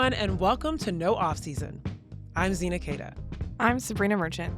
everyone, and welcome to No Offseason. I'm Zena Cada. I'm Sabreena Merchant.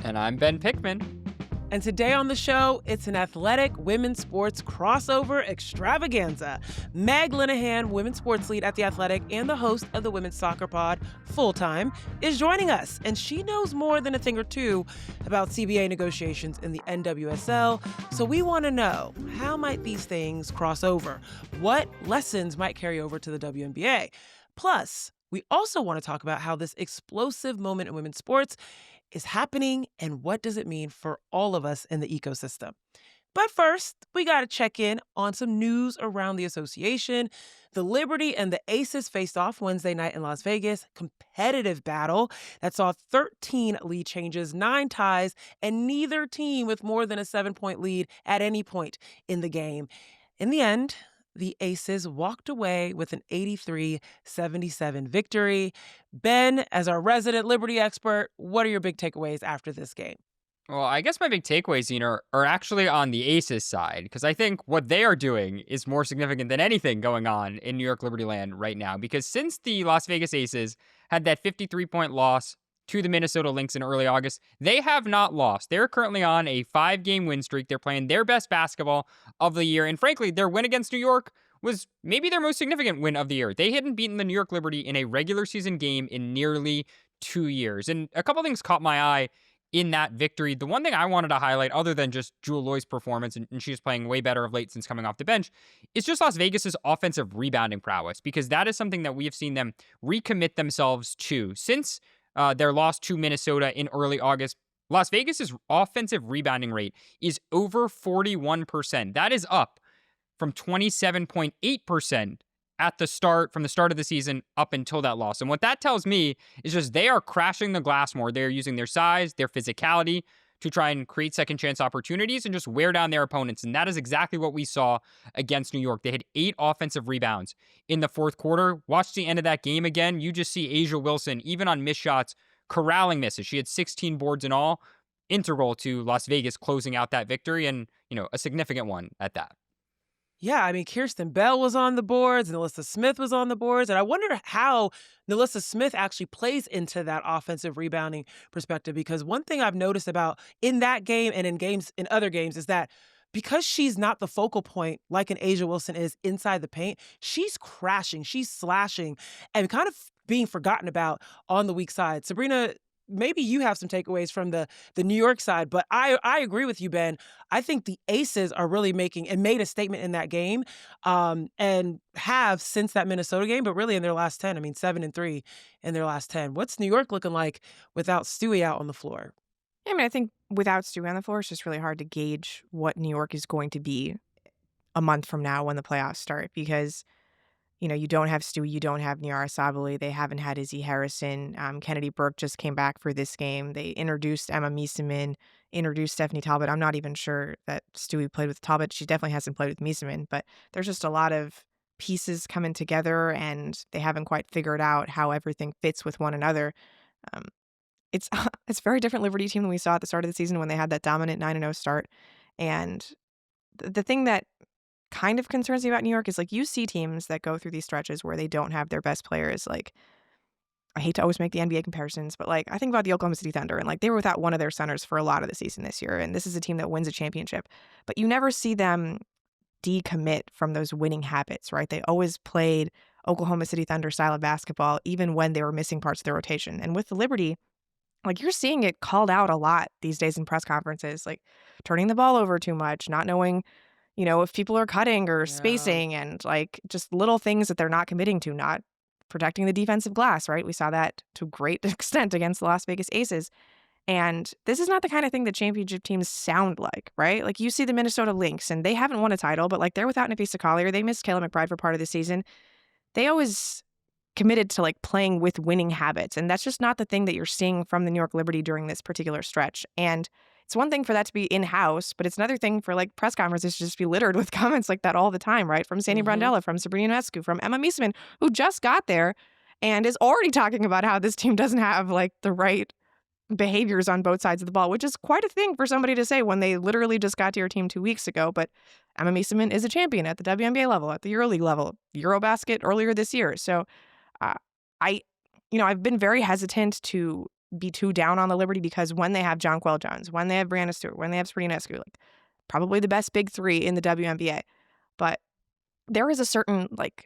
And I'm Ben Pickman. And today on the show, it's an athletic women's sports crossover extravaganza. Meg Linehan, women's sports lead at The Athletic and the host of the Women's Soccer Pod full-time, is joining us. And she knows more than a thing or two about CBA negotiations in the NWSL. So we want to know, how might these things cross over? What lessons might carry over to the WNBA? Plus, we also want to talk about how this explosive moment in women's sports is happening and what does it mean for all of us in the ecosystem. But first, we got to check in on some news around the association. The Liberty and the Aces faced off Wednesday night in Las Vegas. Competitive battle that saw 13 lead changes, 9 ties, and neither team with more than a 7-point lead at any point in the game. In the end, the Aces walked away with an 83-77 victory. Ben, as our resident Liberty expert, what are your big takeaways after this game? Well, I guess my big takeaways, Zena, are actually on the Aces side, because I think what they are doing is more significant than anything going on in New York Liberty land right now. Because since the Las Vegas Aces had that 53-point loss to the Minnesota Lynx in early August, they have not lost. They're currently on a 5-game win streak. They're playing their best basketball of the year. And frankly, their win against New York was maybe their most significant win of the year. They hadn't beaten the New York Liberty in a regular season game in nearly 2 years. And a couple things caught my eye in that victory. The one thing I wanted to highlight, other than just Jewell Loyd's performance, and she's playing way better of late since coming off the bench, is just Las Vegas's offensive rebounding prowess, because that is something that we have seen them recommit themselves to. Since their loss to Minnesota in early August, Las Vegas's offensive rebounding rate is over 41%. That is up from 27.8% from the start of the season up until that loss. And what that tells me is just they are crashing the glass more. They're using their size, their physicality to try and create second chance opportunities and just wear down their opponents. And that is exactly what we saw against New York. They had 8 offensive rebounds in the fourth quarter. Watch the end of that game again. You just see A'ja Wilson, even on missed shots, corralling misses. She had 16 boards in all, integral to Las Vegas closing out that victory, and, a significant one at that. Yeah, I mean, Kirsten Bell was on the boards, NaLyssa Smith was on the boards, and I wonder how NaLyssa Smith actually plays into that offensive rebounding perspective, because one thing I've noticed about in that game and in other games is that because she's not the focal point like an A'ja Wilson is inside the paint, she's crashing, she's slashing, and kind of being forgotten about on the weak side. Sabreena, maybe you have some takeaways from the New York side, but I agree with you, Ben. I think the Aces are really made a statement in that game, and have since that Minnesota game, but really in their last 10. I mean, 7-3 in their last 10. What's New York looking like without Stewie out on the floor? I mean, I think without Stewie on the floor, it's just really hard to gauge what New York is going to be a month from now when the playoffs start, because you don't have Stewie, you don't have Niara Sabali, they haven't had Izzy Harrison. Kennedy Burke just came back for this game. They introduced Emma Miesemann, introduced Stephanie Talbot. I'm not even sure that Stewie played with Talbot. She definitely hasn't played with Miesemann, but there's just a lot of pieces coming together, and they haven't quite figured out how everything fits with one another. It's a very different Liberty team than we saw at the start of the season when they had that dominant 9-0 start. And the thing that kind of concerns me about New York is, you see teams that go through these stretches where they don't have their best players. I hate to always make the NBA comparisons, but I think about the Oklahoma City Thunder, and they were without one of their centers for a lot of the season this year. And this is a team that wins a championship, but you never see them decommit from those winning habits, right? They always played Oklahoma City Thunder style of basketball, even when they were missing parts of their rotation. And with the Liberty, you're seeing it called out a lot these days in press conferences, turning the ball over too much, not knowing if people are cutting or spacing, and just little things that they're not committing to, not protecting the defensive glass, right? We saw that to a great extent against the Las Vegas Aces. And this is not the kind of thing that championship teams sound like, right? You see the Minnesota Lynx, and they haven't won a title, but they're without Napisa Collier. They missed Kayla McBride for part of the season. They always committed to playing with winning habits. And that's just not the thing that you're seeing from the New York Liberty during this particular stretch. And it's one thing for that to be in-house, but it's another thing for press conferences to just be littered with comments like that all the time, right? From Sandy Brandella, from Sabrina Ionescu, from Emma Miesemann, who just got there and is already talking about how this team doesn't have the right behaviors on both sides of the ball, which is quite a thing for somebody to say when they literally just got to your team 2 weeks ago. But Emma Miesemann is a champion at the WNBA level, at the EuroLeague level, Eurobasket earlier this year. So I've been very hesitant to be too down on the Liberty because when they have Jonquel Jones, when they have Breanna Stewart, when they have Sabreena, like probably the best big three in the WNBA. But there is a certain, like,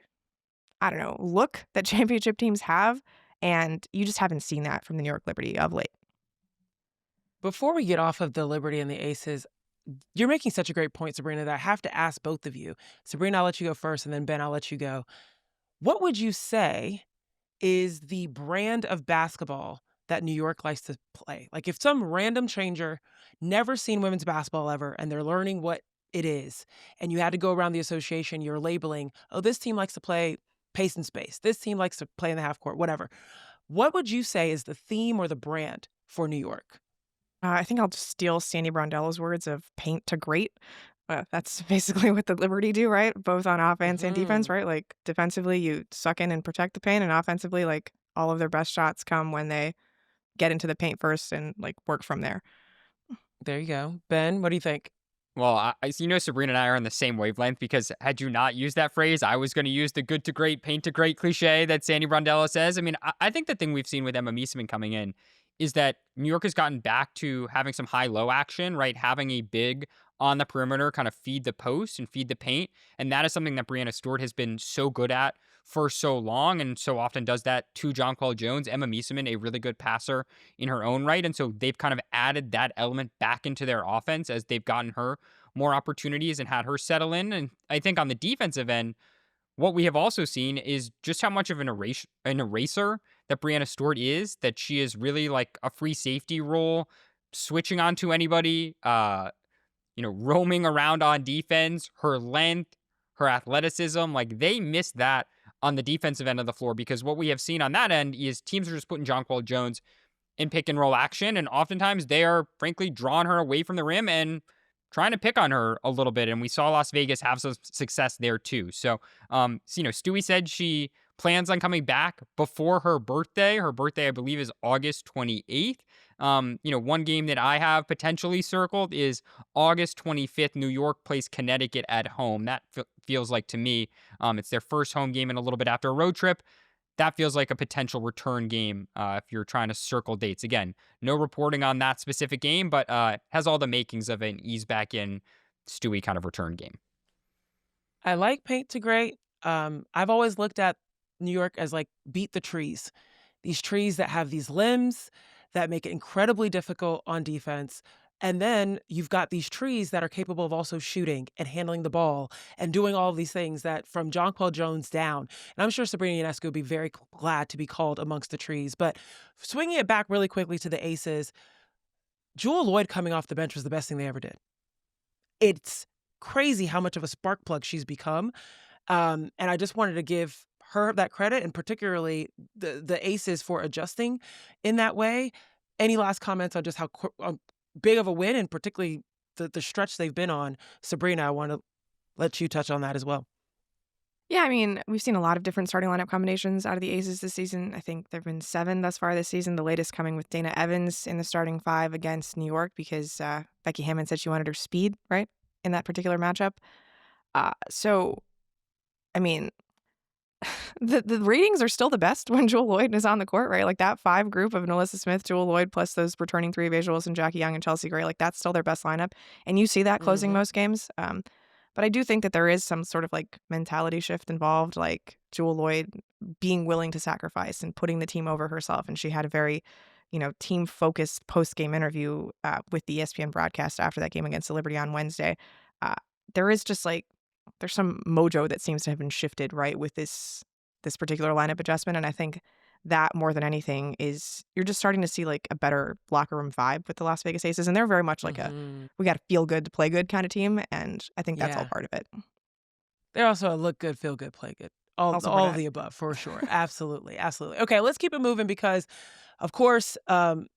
I don't know, look that championship teams have, and you just haven't seen that from the New York Liberty of late. Before we get off of the Liberty and the Aces, you're making such a great point, Sabreena, that I have to ask both of you. Sabreena, I'll let you go first, and then Ben, I'll let you go. What would you say is the brand of basketball that New York likes to play? Like if some random stranger never seen women's basketball ever and they're learning what it is, and you had to go around the association, you're labeling, oh, this team likes to play pace and space. This team likes to play in the half court, whatever. What would you say is the theme or the brand for New York? I think I'll just steal Sandy Brondello's words of paint to great. That's basically what the Liberty do, right? Both on offense and defense, Mhm. right? Like defensively, you suck in and protect the paint, and offensively, like all of their best shots come when they get into the paint first and like work from there. There you go. Ben, what do you think? Well, Sabreena and I are on the same wavelength because had you not used that phrase, I was going to use the good to great, paint to great cliche that Sandy Brondello says. I mean, I think the thing we've seen with Emma Meesseman coming in is that New York has gotten back to having some high-low action, right? Having a big on the perimeter kind of feed the post and feed the paint. And that is something that Breanna Stewart has been so good at for so long and so often does that to Jonquel Jones. Emma Meesseman, a really good passer in her own right. And so they've kind of added that element back into their offense as they've gotten her more opportunities and had her settle in. And I think on the defensive end, what we have also seen is just how much of an eraser that Breanna Stewart is, that she is really like a free safety role, switching onto anybody, roaming around on defense, her length, her athleticism, like they miss that on the defensive end of the floor because what we have seen on that end is teams are just putting Jonquel Jones in pick and roll action. And oftentimes they are frankly drawing her away from the rim and trying to pick on her a little bit. And we saw Las Vegas have some success there too. Stewie said she plans on coming back before her birthday. Her birthday, I believe, is August 28th. One game that I have potentially circled is August 25th. New York plays Connecticut at home. That feels like to me, it's their first home game in a little bit after a road trip. That feels like a potential return game if you're trying to circle dates. Again, no reporting on that specific game, but has all the makings of an ease back in Stewie kind of return game. I like paint to great. I've always looked at New York as like beat the trees. These trees that have these limbs that make it incredibly difficult on defense. And then you've got these trees that are capable of also shooting and handling the ball and doing all of these things that from Jonquel Jones down. And I'm sure Sabreena Ionescu would be very glad to be called amongst the trees. But swinging it back really quickly to the Aces, Jewell Loyd coming off the bench was the best thing they ever did. It's crazy how much of a spark plug she's become. And I just wanted to give her that credit, and particularly the Aces for adjusting in that way. Any last comments on just how big of a win, and particularly the stretch they've been on? Sabreena, I want to let you touch on that as well. Yeah, I mean, we've seen a lot of different starting lineup combinations out of the Aces this season. I think there have been 7 thus far this season, the latest coming with Dana Evans in the starting 5 against New York because Becky Hammon said she wanted her speed, right, in that particular matchup. I mean, the ratings are still the best when Jewell Loyd is on the court, right? Like that 5 group of Alyssa Smith, Jewell Loyd, plus those returning 3 of A'ja Wilson, Jackie Young, and Chelsea Gray, like that's still their best lineup. And you see that closing most games. But I do think that there is some sort of like mentality shift involved, like Jewell Loyd being willing to sacrifice and putting the team over herself. And she had a very, team-focused post-game interview with the ESPN broadcast after that game against the Liberty on Wednesday. There is just like, there's some mojo that seems to have been shifted, right, with this particular lineup adjustment. And I think that more than anything is you're just starting to see like a better locker room vibe with the Las Vegas Aces. And they're very much like we got to feel good to play good kind of team. And I think that's all part of it. They're also a look good, feel good, play good. All of the above, for sure. Absolutely. Absolutely. Okay, let's keep it moving because, of course,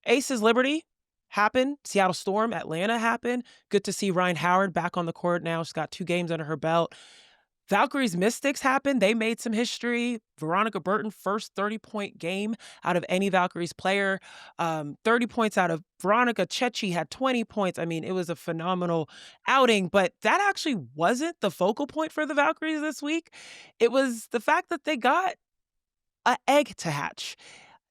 Aces Liberty happened. Seattle Storm, Atlanta happened. Good to see Ryan Howard back on the court now. She's got 2 games under her belt. Valkyries Mystics happened. They made some history. Veronica Burton, first 30-point game out of any Valkyries player. 30 points out of Veronica. Chechi had 20 points. I mean, it was a phenomenal outing, but that actually wasn't the focal point for the Valkyries this week. It was the fact that they got an egg to hatch.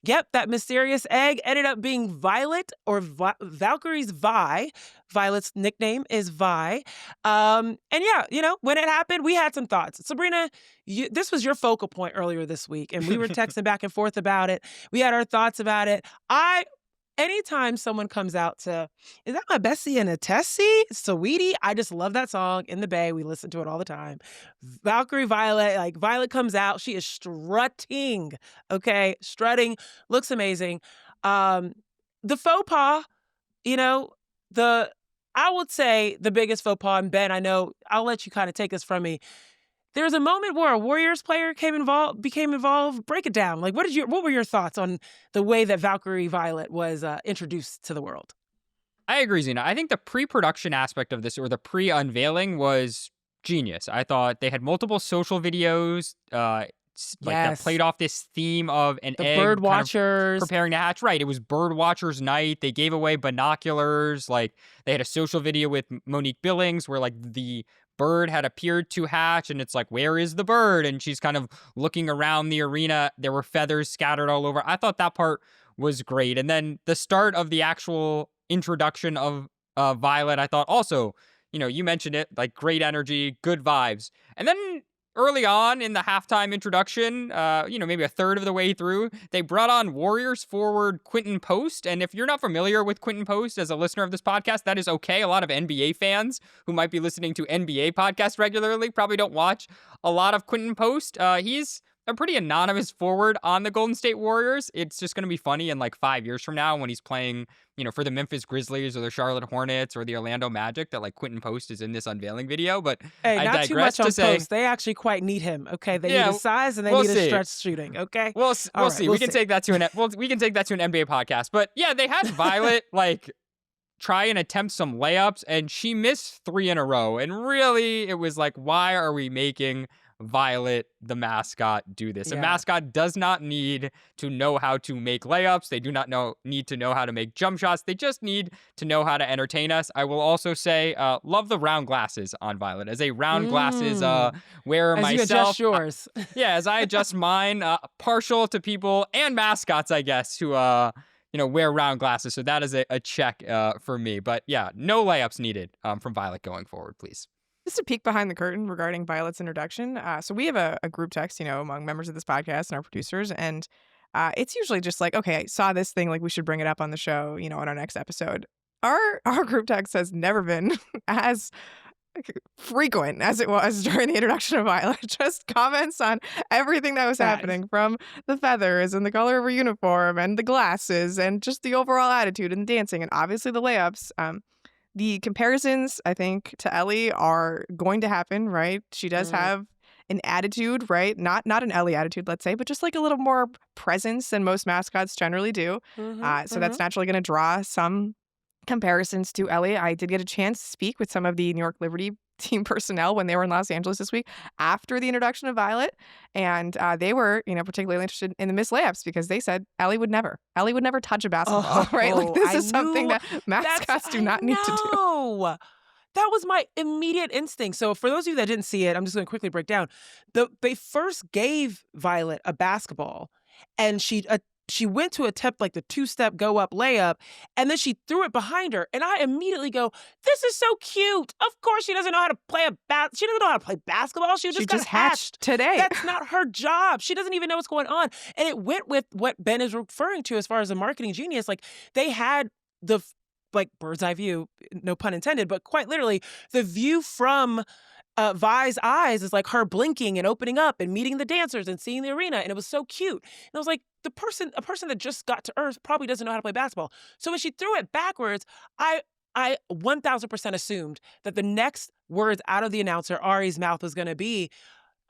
Yep, that mysterious egg ended up being Violet, or Valkyries Vi. Violet's nickname is Vi. And yeah, when it happened, we had some thoughts. Sabreena, this was your focal point earlier this week, and we were texting back and forth about it. We had our thoughts about it. Anytime someone comes out to, is that my Bessie and a Tessie? Sweetie. I just love that song. In the Bay, we listen to it all the time. Valkyrie Violet, Violet comes out. She is strutting, okay? Strutting, looks amazing. The faux pas, I would say the biggest faux pas, and Ben, I know, I'll let you kind of take this from me. There was a moment where a Warriors player became involved. Break it down. What were your thoughts on the way that Valkyrie Violet was introduced to the world? I agree, Zena. I think the pre-production aspect of this, or the pre-unveiling, was genius. I thought they had multiple social videos that played off this theme of an egg. The bird watchers. Preparing to hatch. Right. It was bird watchers night. They gave away binoculars. They had a social video with Monique Billings where the bird had appeared to hatch, and it's where is the bird? And she's kind of looking around the arena. There were feathers scattered all over. I thought that part was great. And then the start of the actual introduction of Violet, I thought also, you mentioned it, great energy, good vibes. And then early on in the halftime introduction, maybe a third of the way through, they brought on Warriors forward Quinton Post. And if you're not familiar with Quinton Post as a listener of this podcast, that is okay. A lot of NBA fans who might be listening to NBA podcasts regularly probably don't watch a lot of Quinton Post. He's a pretty anonymous forward on the Golden State Warriors. It's just going to be funny in 5 years from now when he's playing, for the Memphis Grizzlies or the Charlotte Hornets or the Orlando Magic, that Quinton Post is in this unveiling video. But hey, I not digress too much on to say, Post. They actually quite need him. Okay, they need his size and they need his stretch shooting. Okay, we'll see. We can take that to an NBA podcast. But yeah, they had Violet try and attempt some layups, and she missed 3 in a row. And really, it was why are we making Violet, the mascot, do this? Yeah. A mascot does not need to know how to make layups. They do not need to know how to make jump shots. They just need to know how to entertain us. I will also say, love the round glasses on Violet. As a round glasses wearer myself. As you adjust yours. As I adjust mine, partial to people and mascots, I guess, who wear round glasses. So that is a check for me. But yeah, no layups needed from Violet going forward, please. Just a peek behind the curtain regarding Violet's introduction. So we have a group text, among members of this podcast and our producers, and it's usually just okay, I saw this thing, we should bring it up on the show, on our next episode. Our group text has never been as frequent as it was during the introduction of Violet. Just comments on everything that was happening, from the feathers and the color of her uniform and the glasses and just the overall attitude and dancing and obviously the layups. The comparisons, I think, to Ellie are going to happen, right? She does have an attitude, right? Not an Ellie attitude, let's say, but just a little more presence than most mascots generally do. So that's naturally going to draw some comparisons to Ellie. I did get a chance to speak with some of the New York Liberty team personnel when they were in Los Angeles this week after the introduction of Violet, and they were, particularly interested in the missed layups because they said Ellie would never touch a basketball, right? This is something that mascots do not need to do. That was my immediate instinct. So for those of you that didn't see it, I'm just going to quickly break down. They first gave Violet a basketball, and she went to attempt the 2-step go up layup, and then she threw it behind her. And I immediately go, this is so cute. Of course she doesn't know how to play she doesn't know how to play basketball. She just hatched today. That's not her job. She doesn't even know what's going on. And it went with what Ben is referring to as far as a marketing genius. They had the bird's eye view, no pun intended, but quite literally the view from Vi's eyes is her blinking and opening up and meeting the dancers and seeing the arena. And it was so cute. And I was a person that just got to Earth probably doesn't know how to play basketball. So when she threw it backwards, I 1000% assumed that the next words out of the announcer, Ari's mouth, was going to be,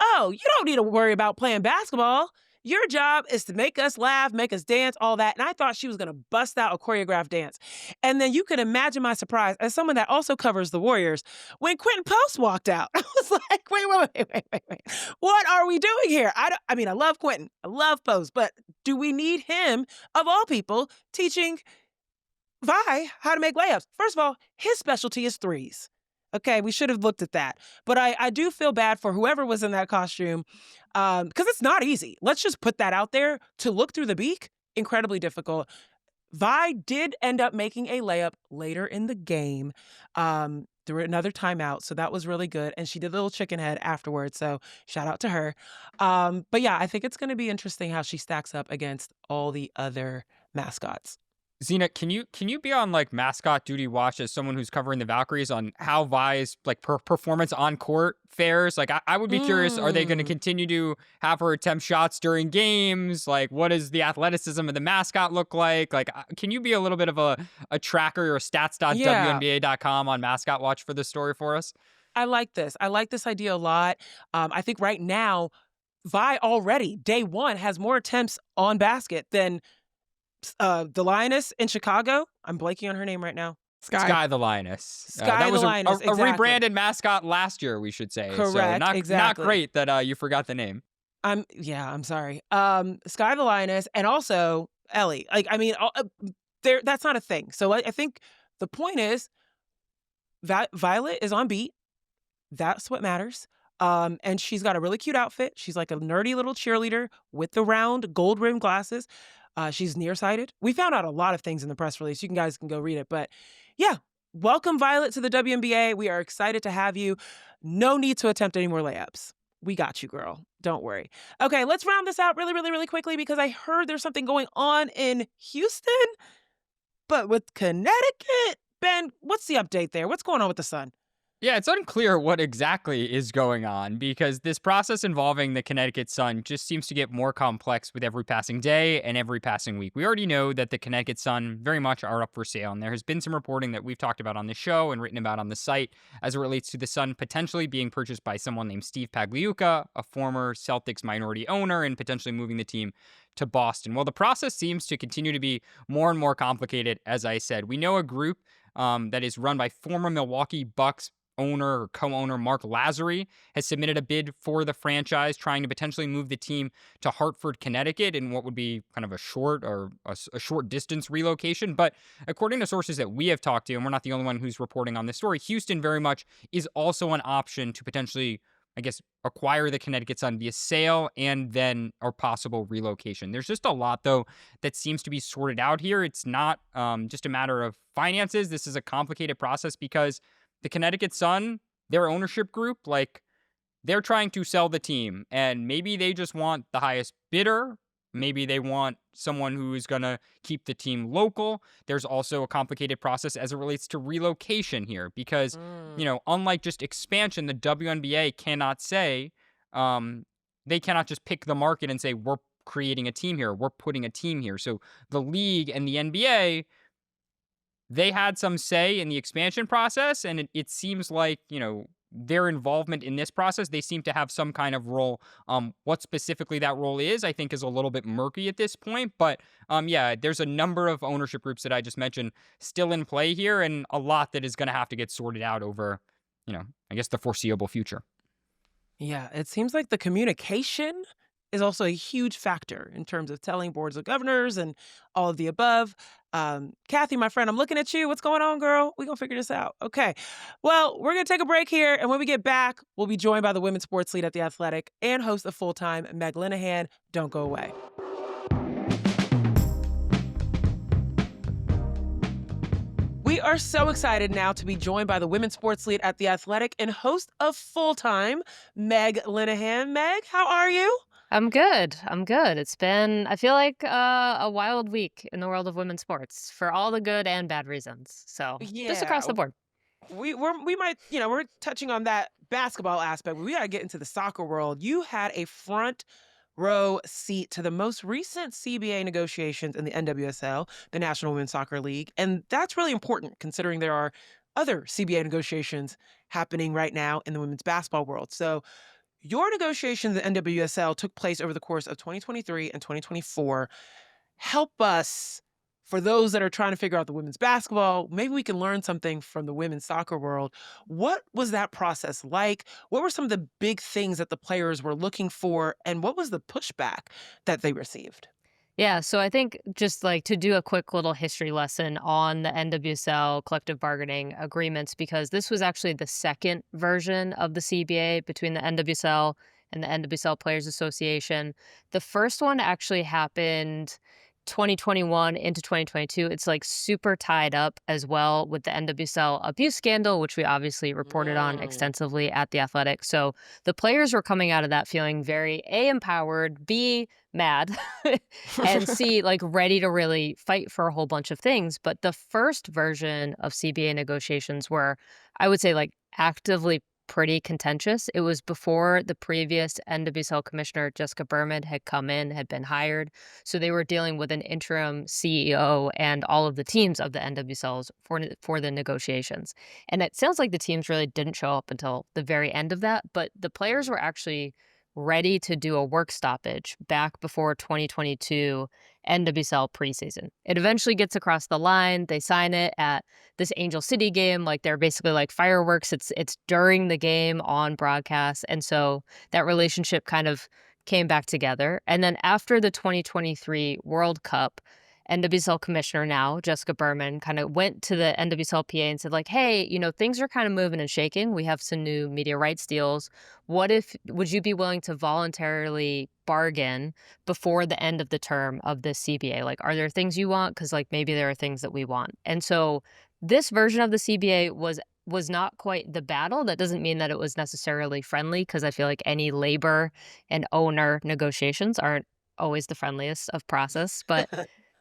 oh, you don't need to worry about playing basketball. Your job is to make us laugh, make us dance, all that. And I thought she was going to bust out a choreographed dance. And then you can imagine my surprise as someone that also covers the Warriors when Quinton Post walked out. I was wait. What are we doing here? I love Quinton. I love Post. But do we need him, of all people, teaching Vi how to make layups? First of all, his specialty is threes. Okay, we should have looked at that. But I do feel bad for whoever was in that costume because it's not easy. Let's just put that out there. To look through the beak, incredibly difficult. Vi did end up making a layup later in the game through another timeout. So that was really good. And she did a little chicken head afterwards. So shout out to her. But yeah, I think it's going to be interesting how she stacks up against all the other mascots. Zena, can you be on like mascot duty watch as someone who's covering the Valkyries on how Vi's like performance on court fares? Like I would be curious, are they going to continue to have her attempt shots during games? Like what does the athleticism of the mascot look like? Like can you be a little bit of a tracker or stats.wnba.com on mascot watch for this story for us? I like this. I like this idea a lot. I think right now, Vi already, day one, has more attempts on basket than the Lioness in Chicago. I'm blanking on her name right now. Sky the Lioness. Sky that the was Lioness, a exactly. rebranded mascot last year, we should say. Correct, So not exactly. great that you forgot the name. I'm sorry. Sky the Lioness and also Ellie. Like, I mean, that's not a thing. So I think the point is Violet is on beat. That's what matters. And she's got a really cute outfit. She's like a nerdy little cheerleader with the round gold rimmed glasses. She's nearsighted. We found out a lot of things in the press release. You guys can go read it. But yeah, welcome Violet to the WNBA. We are excited to have you. No need to attempt any more layups. We got you, girl. Don't worry. Okay, let's round this out really, really, really quickly because I heard there's something going on in Houston, but with Connecticut. Ben, what's the update there? What's going on with the Sun? Yeah, it's unclear what exactly is going on because this process involving the Connecticut Sun just seems to get more complex with every passing day and every passing week. We already know that the Connecticut Sun very much are up for sale, and there has been some reporting that we've talked about on the show and written about on the site as it relates to the Sun potentially being purchased by someone named Steve Pagliuca, a former Celtics minority owner, and potentially moving the team to Boston. Well, the process seems to continue to be more and more complicated, as I said. We know a group that is run by former Milwaukee Bucks owner or co-owner Mark Lazary has submitted a bid for the franchise, trying to potentially move the team to Hartford, Connecticut, in what would be kind of a short distance relocation. But according to sources that we have talked to, and we're not the only one who's reporting on this story, Houston very much is also an option to potentially, I guess, acquire the Connecticut Sun via sale and then or possible relocation. There's just a lot, though, that seems to be sorted out here. It's not just a matter of finances. This is a complicated process because the Connecticut Sun, their ownership group, like, they're trying to sell the team, and maybe they just want the highest bidder. Maybe they want someone who is going to keep the team local. There's also a complicated process as it relates to relocation here because, unlike just expansion, the WNBA cannot say, they cannot just pick the market and say, we're creating a team here, we're putting a team here. So the league and the NBA, they had some say in the expansion process, and it seems like, their involvement in this process, they seem to have some kind of role. What specifically that role is, I think, is a little bit murky at this point. But yeah, there's a number of ownership groups that I just mentioned still in play here, and a lot that is going to have to get sorted out over, I guess the foreseeable future. Yeah, it seems like the communication is also a huge factor in terms of telling boards of governors and all of the above. Kathy, my friend, I'm looking at you. What's going on, girl? We're going to figure this out. Okay. Well, we're going to take a break here. And when we get back, we'll be joined by the women's sports lead at The Athletic and host of Full Time, Meg Linehan. Don't go away. We are so excited now to be joined by the women's sports lead at The Athletic and host of Full Time, Meg Linehan. Meg, how are you? I'm good. It's been, I feel like, a wild week in the world of women's sports for all the good and bad reasons. So just across the board. We might, we're touching on that basketball aspect, but we got to get into the soccer world. You had a front row seat to the most recent CBA negotiations in the NWSL, the National Women's Soccer League. And that's really important considering there are other CBA negotiations happening right now in the women's basketball world. So your negotiations in the NWSL took place over the course of 2023 and 2024. Help us, for those that are trying to figure out the women's basketball, maybe we can learn something from the women's soccer world. What was that process like? What were some of the big things that the players were looking for? And what was the pushback that they received? Yeah, so I think just like to do a quick little history lesson on the NWSL collective bargaining agreements, because this was actually the second version of the CBA between the NWSL and the NWSL Players Association. The first one actually happened 2021 into 2022. It's like super tied up as well with the NWSL abuse scandal, which we obviously reported on Mm. extensively at The Athletic. So the players were coming out of that feeling very A, empowered, B, mad, and C, like ready to really fight for a whole bunch of things. But the first version of CBA negotiations were, I would say, like actively pretty contentious. It was before the previous NWSL commissioner, Jessica Berman, had come in, had been hired. So they were dealing with an interim CEO and all of the teams of the NWSLs for the negotiations. And it sounds like the teams really didn't show up until the very end of that, but the players were actually ready to do a work stoppage back before 2022 NWSL preseason. It eventually gets across the line. They sign it at this Angel City game. Like they're basically like fireworks. It's during the game on broadcast. And so that relationship kind of came back together. And then after the 2023 World Cup, NWSL commissioner now, Jessica Berman, kind of went to the NWSLPA and said, like, hey, things are kind of moving and shaking. We have some new media rights deals. Would you be willing to voluntarily bargain before the end of the term of this CBA? Like, are there things you want? Because, like, maybe there are things that we want. And so this version of the CBA was not quite the battle. That doesn't mean that it was necessarily friendly, because I feel like any labor and owner negotiations aren't always the friendliest of process. But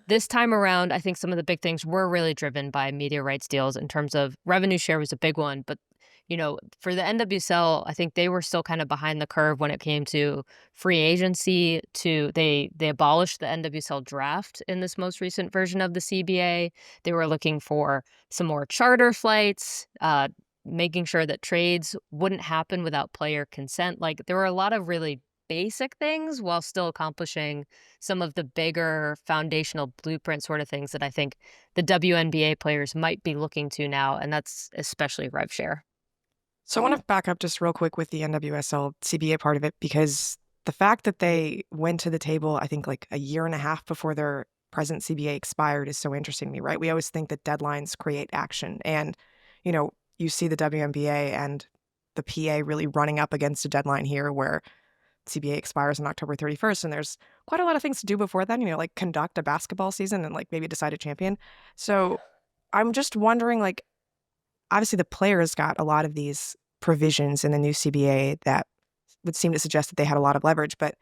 this time around, I think some of the big things were really driven by media rights deals in terms of revenue share was a big one. But, for the NWSL, I think they were still kind of behind the curve when it came to free agency. They abolished the NWSL draft in this most recent version of the CBA. They were looking for some more charter flights, making sure that trades wouldn't happen without player consent. Like there were a lot of really basic things while still accomplishing some of the bigger foundational blueprint sort of things that I think the WNBA players might be looking to now, and that's especially rev share. So I want to back up just real quick with the NWSL CBA part of it, because the fact that they went to the table, I think like a year and a half before their present CBA expired is so interesting to me, right? We always think that deadlines create action. And, you see the WNBA and the PA really running up against a deadline here where CBA expires on October 31st, and there's quite a lot of things to do before then, like conduct a basketball season and like maybe decide a champion. So I'm just wondering, like, obviously the players got a lot of these provisions in the new CBA that would seem to suggest that they had a lot of leverage, but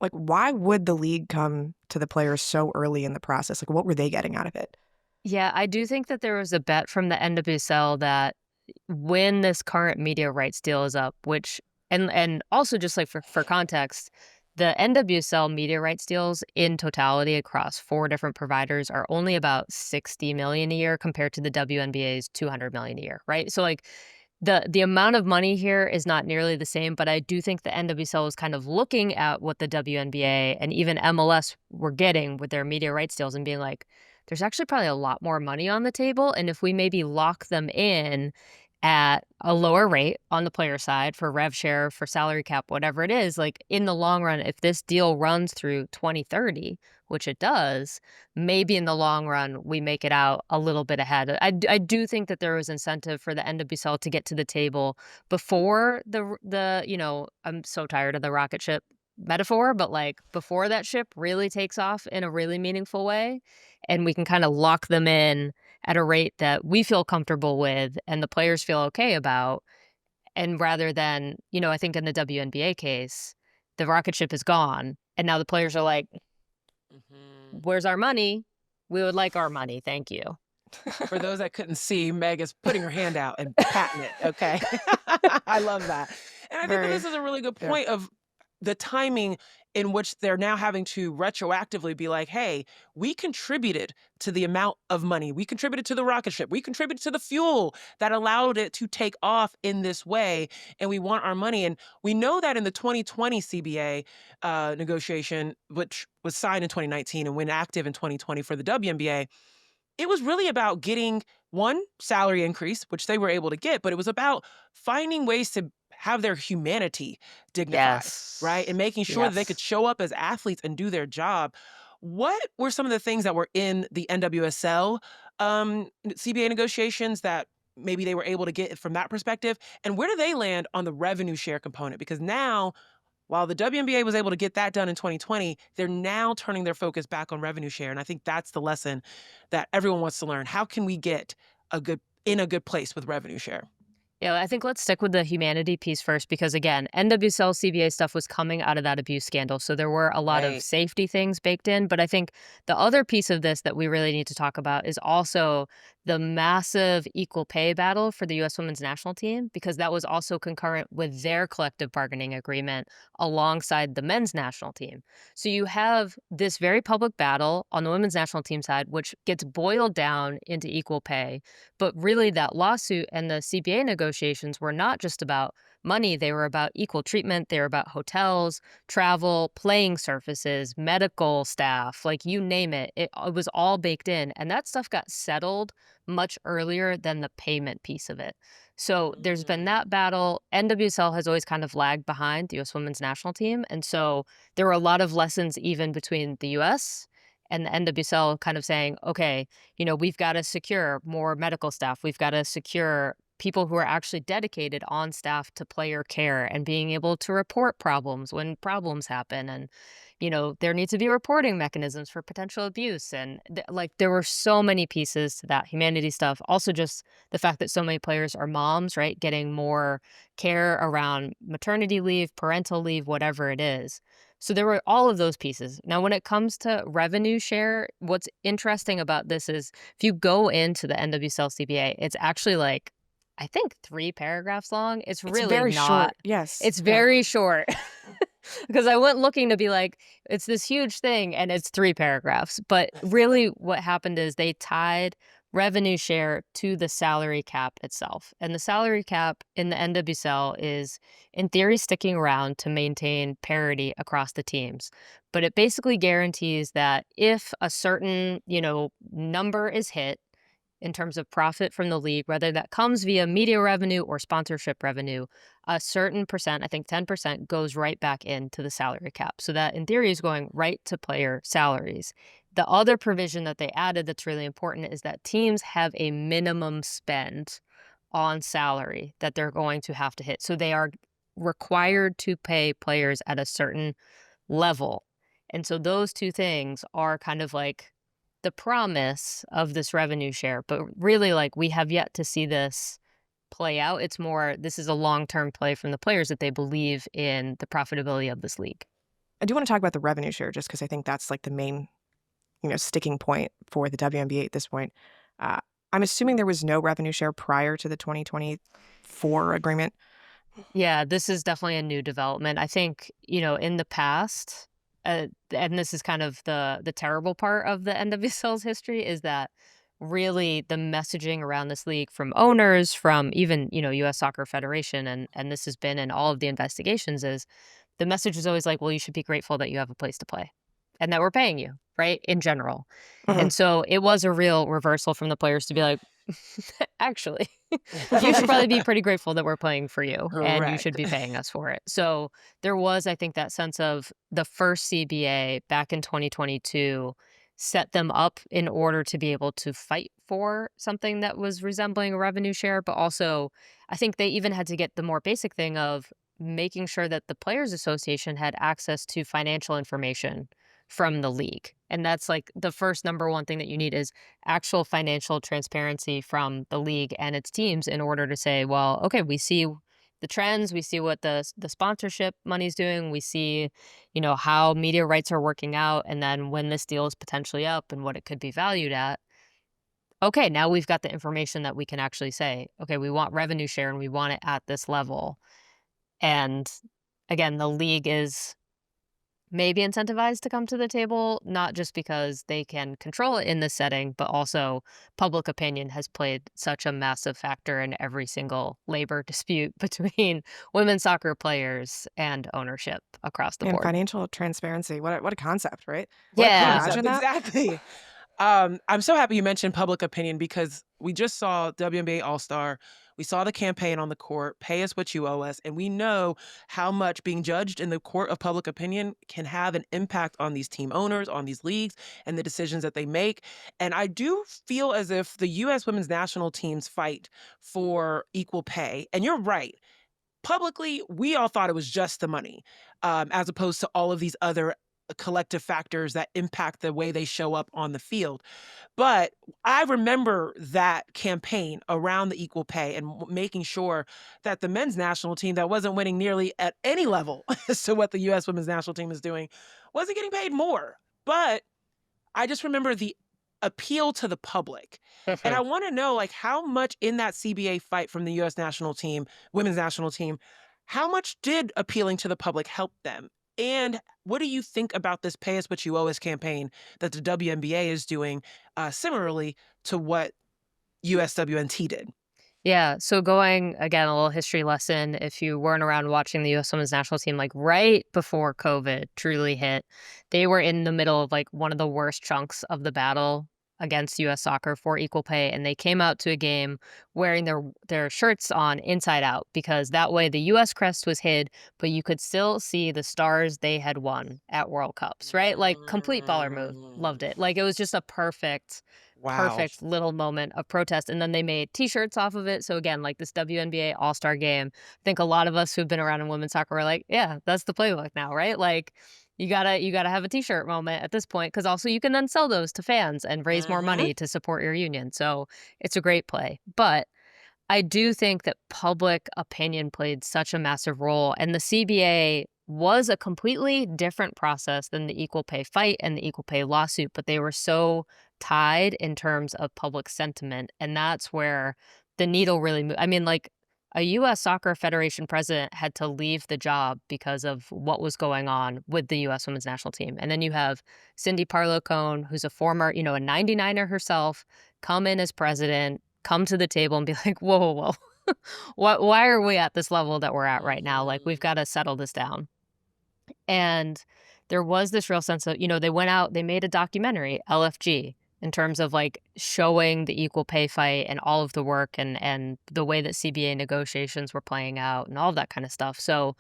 like, why would the league come to the players so early in the process? Like, what were they getting out of it? Yeah, I do think that there was a bet from the NWSL that when this current media rights deal is up, which and also just like for context, the NWSL media rights deals in totality across 4 different providers are only about $60 million a year compared to the WNBA's $200 million a year, right? So like the amount of money here is not nearly the same, but I do think the NWSL is kind of looking at what the WNBA and even MLS were getting with their media rights deals and being like, there's actually probably a lot more money on the table, and if we maybe lock them in at a lower rate on the player side for rev share, for salary cap, whatever it is, like in the long run, if this deal runs through 2030, which it does, maybe in the long run, we make it out a little bit ahead. I do think that there was incentive for the NWSL to get to the table before I'm so tired of the rocket ship metaphor, but like before that ship really takes off in a really meaningful way, and we can kind of lock them in at a rate that we feel comfortable with and the players feel okay about. And rather than, I think in the WNBA case, the rocket ship is gone. And now the players are like, where's our money? We would like our money. Thank you. For those that couldn't see, Meg is putting her hand out and patting it. Okay. I love that. And I think that this is a really good point of the timing in which they're now having to retroactively be like, hey, we contributed to the amount of money. We contributed to the rocket ship. We contributed to the fuel that allowed it to take off in this way. And we want our money. And we know that in the 2020 CBA negotiation, which was signed in 2019 and went active in 2020 for the WNBA, it was really about getting one salary increase, which they were able to get, but it was about finding ways to have their humanity dignified, right? And making sure that they could show up as athletes and do their job. what were some of the things that were in the NWSL CBA negotiations that maybe they were able to get from that perspective? And where do they land on the revenue share component? Because now, while the WNBA was able to get that done in 2020, they're now turning their focus back on revenue share. And I think that's the lesson that everyone wants to learn. How can we get in a good place with revenue share? Yeah, I think let's stick with the humanity piece first because, again, NWSL CBA stuff was coming out of that abuse scandal. So there were a lot of Right. safety things baked in. But I think the other piece of this that we really need to talk about is also the massive equal pay battle for the U.S. women's national team, because that was also concurrent with their collective bargaining agreement alongside the men's national team. So you have this very public battle on the women's national team side, which gets boiled down into equal pay. But really, that lawsuit and the CBA negotiations were not just about money. They were about equal treatment. They were about hotels, travel, playing surfaces, medical staff, like you name it. It was all baked in. And that stuff got settled much earlier than the payment piece of it. So there's been that battle. NWSL has always kind of lagged behind the U.S. women's national team. And so there were a lot of lessons even between the U.S. and the NWSL kind of saying, okay, we've got to secure more medical staff. We've got to secure people who are actually dedicated on staff to player care and being able to report problems when problems happen. And, there needs to be reporting mechanisms for potential abuse. And there were so many pieces to that humanity stuff. Also, just the fact that so many players are moms, right? Getting more care around maternity leave, parental leave, whatever it is. So there were all of those pieces. Now, when it comes to revenue share, what's interesting about this is if you go into the NWSL CBA, it's actually I think 3 paragraphs long. It's really very not. short. Yes. It's Yeah. very short. Because I went looking to be it's this huge thing and it's 3 paragraphs. But really what happened is they tied revenue share to the salary cap itself. And the salary cap in the NWSL is, in theory, sticking around to maintain parity across the teams. But it basically guarantees that if a certain, number is hit, in terms of profit from the league, whether that comes via media revenue or sponsorship revenue, a certain percent, I think 10%, goes right back into the salary cap. So that, in theory, is going right to player salaries. The other provision that they added that's really important is that teams have a minimum spend on salary that they're going to have to hit. So they are required to pay players at a certain level. And so those two things are kind of the promise of this revenue share, but really we have yet to see this play out. It's more, this is a long-term play from the players that they believe in the profitability of this league. I do want to talk about the revenue share just because I think that's the main, sticking point for the WNBA at this point. I'm assuming there was no revenue share prior to the 2024 agreement. Yeah, this is definitely a new development. I think, in the past, and this is kind of the terrible part of the NWSL's history, is that really the messaging around this league from owners, from even, U.S. Soccer Federation, and this has been in all of the investigations, is the message is always well, you should be grateful that you have a place to play and that we're paying you, right, in general. Mhm. And so it was a real reversal from the players to be actually, you should probably be pretty grateful that we're playing for you and you Correct. should be paying us for it. So there was, I think, that sense of the first CBA back in 2022 set them up in order to be able to fight for something that was resembling a revenue share. But also, I think they even had to get the more basic thing of making sure that the Players Association had access to financial information from the league. And that's the first number one thing that you need is actual financial transparency from the league and its teams in order to say, well, okay, we see the trends, we see what the sponsorship money's doing, we see, how media rights are working out, and then when this deal is potentially up and what it could be valued at. Okay, now we've got the information that we can actually say, okay, we want revenue share and we want it at this level. And again, the league is maybe incentivized to come to the table, not just because they can control it in this setting, but also public opinion has played such a massive factor in every single labor dispute between women's soccer players and ownership across the And board. financial transparency. What a concept, right? Yeah. Imagine that. Exactly. I'm so happy you mentioned public opinion because we just saw WNBA All-Star We saw the campaign on the court, pay us what you owe us, and we know how much being judged in the court of public opinion can have an impact on these team owners, on these leagues, and the decisions that they make. And I do feel as if the U.S. women's national team's fight for equal pay, and you're right, publicly, we all thought it was just the money, as opposed to all of these other collective factors that impact the way they show up on the field. But I remember that campaign around the equal pay and making sure that the men's national team that wasn't winning nearly at any level as to what the U.S. women's national team is doing wasn't getting paid more. But I just remember the appeal to the public. And I want to know, like, how much in that CBA fight from the U.S. national team, women's national team, how much did appealing to the public help them? And what do you think about this Pay Us What You Owe Us campaign that the WNBA is doing, similarly to what USWNT did? Yeah. So going again, a little history lesson. If you weren't around watching the U.S. Women's National Team, like right before COVID truly hit, they were in the middle of like one of the worst chunks of the battle against U.S. soccer for equal pay, and they came out to a game wearing their shirts on inside out because that way the U.S. crest was hid, but you could still see the stars they had won at World Cups. Right, like complete baller move. Loved it. Like it was just a perfect little moment of protest. And then they made t-shirts off of it. So again, like this WNBA All-Star game, I think a lot of us who've been around in women's soccer are like, yeah, that's the playbook now, right? Like you gotta have a t-shirt moment at this point, because also you can then sell those to fans and raise more money to support your union. So it's a great play. But I do think that public opinion played such a massive role, and the CBA was a completely different process than the equal pay fight and the equal pay lawsuit, but they were so tied in terms of public sentiment, and that's where the needle really moved. I mean, like a U.S. Soccer Federation president had to leave the job because of what was going on with the U.S. Women's National Team. And then you have Cindy Parlow-Cone, who's a former, a 99er herself, come in as president, come to the table and be like, whoa, whoa, whoa. Why are we at this level that we're at right now? Like, we've got to settle this down. And there was this real sense of, they went out, they made a documentary, LFG, in terms of like showing the equal pay fight and all of the work and the way that CBA negotiations were playing out and all of that kind of stuff. So,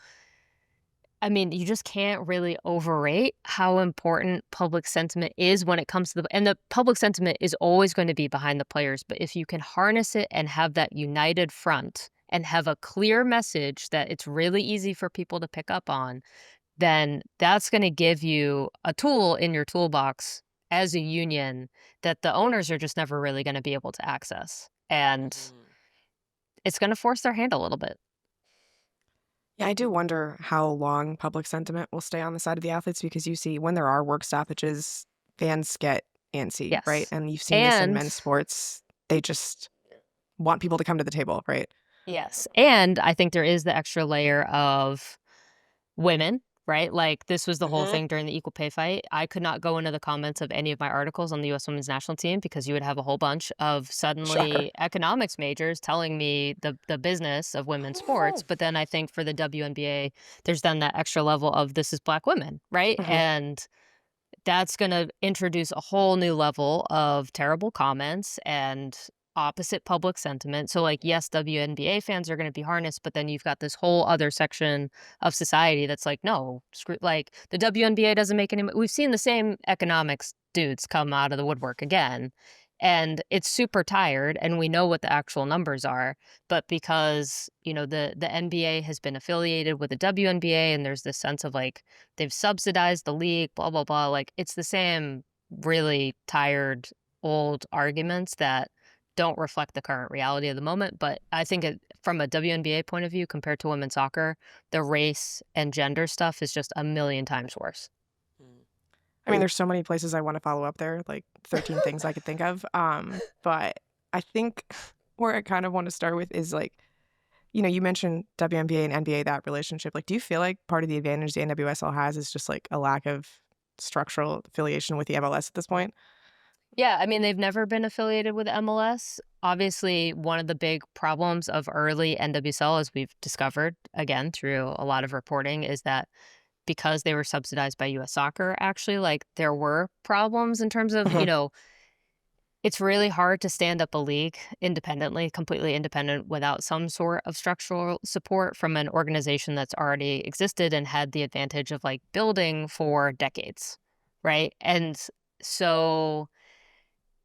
I mean, you just can't really overrate how important public sentiment is when it comes to and the public sentiment is always going to be behind the players. But if you can harness it and have that united front and have a clear message that it's really easy for people to pick up on, then that's going to give you a tool in your toolbox as a union that the owners are just never really going to be able to access. And it's going to force their hand a little bit. Yeah, I do wonder how long public sentiment will stay on the side of the athletes, because you see when there are work stoppages, fans get antsy, Yes. right? And you've seen this in men's sports. They just want people to come to the table, right? Yes. And I think there is the extra layer of women, right? Like this was the whole thing during the equal pay fight. I could not go into the comments of any of my articles on the U.S. Women's National Team because you would have a whole bunch of suddenly economics majors telling me the business of women's sports. But then I think for the WNBA, there's then that extra level of this is Black women, right? And that's going to introduce a whole new level of terrible comments and opposite public sentiment. So like, yes, WNBA fans are going to be harnessed, but then you've got this whole other section of society that's like, no, screw, like the WNBA doesn't make any, we've seen the same economics dudes come out of the woodwork again. And it's super tired, and we know what the actual numbers are. But because, the NBA has been affiliated with the WNBA, and there's this sense of like they've subsidized the league, blah, blah, blah. Like it's the same really tired, old arguments that don't reflect the current reality of the moment. But I think from a WNBA point of view, compared to women's soccer, the race and gender stuff is just a million times worse. I mean, there's so many places I want to follow up there, like 13 things I could think of. But I think where I kind of want to start with is like, you mentioned WNBA and NBA, that relationship. Like, do you feel like part of the advantage the NWSL has is just like a lack of structural affiliation with the MLS at this point? Yeah, I mean, they've never been affiliated with MLS. Obviously, one of the big problems of early NWSL, as we've discovered, again, through a lot of reporting, is that because they were subsidized by U.S. Soccer, actually, like, there were problems in terms of, It's really hard to stand up a league independently, completely independent, without some sort of structural support from an organization that's already existed and had the advantage of like building for decades, right? And so,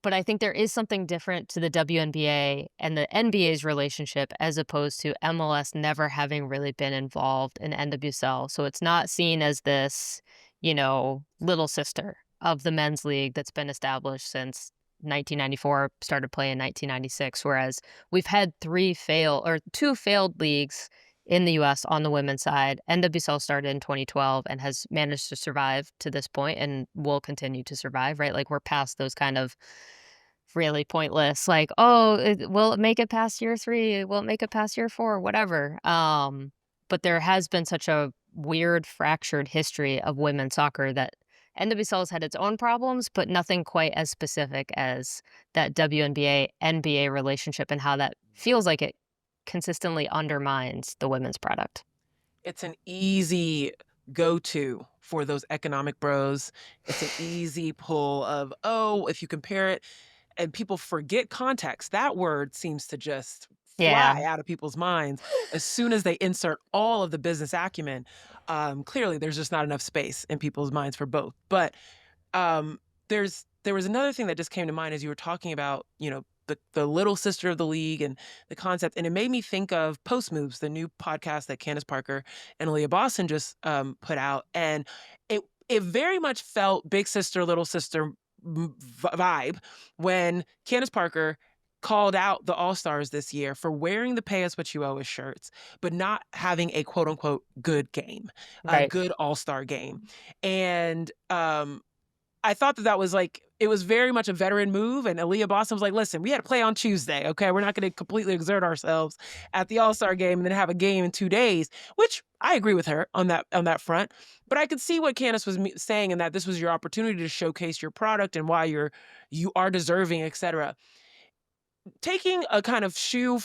but I think there is something different to the WNBA and the NBA's relationship as opposed to MLS never having really been involved in NWSL. So it's not seen as this, little sister of the men's league that's been established since 1994, started playing in 1996. Whereas we've had two failed leagues in the US on the women's side. NWSL started in 2012 and has managed to survive to this point and will continue to survive, right? Like we're past those kind of really pointless, like, oh, will it make it past year 3? Will it make it past year 4? Whatever. But there has been such a weird fractured history of women's soccer that NWSL has had its own problems, but nothing quite as specific as that WNBA NBA relationship and how that feels like it consistently undermines the women's product. It's an easy go-to for those economic bros. It's an easy pull of, oh, if you compare it, and people forget context. That word seems to just fly out of people's minds as soon as they insert all of the business acumen. Clearly, there's just not enough space in people's minds for both. But there was another thing that just came to mind as you were talking about, the little sister of the league and the concept. And it made me think of Post Moves, the new podcast that Candace Parker and Aaliyah Boston just put out. And it very much felt big sister, little sister vibe when Candace Parker called out the All-Stars this year for wearing the Pay Us What You Owe Us shirts, but not having a quote unquote good game, a good All-Star game. And I thought that was like, it was very much a veteran move. And Aaliyah Boston was like, listen, we had to play on Tuesday. Okay. We're not going to completely exert ourselves at the All-Star game and then have a game in 2 days, which I agree with her on that front. But I could see what Candace was saying, and that this was your opportunity to showcase your product and why you are deserving, et cetera. Taking a kind of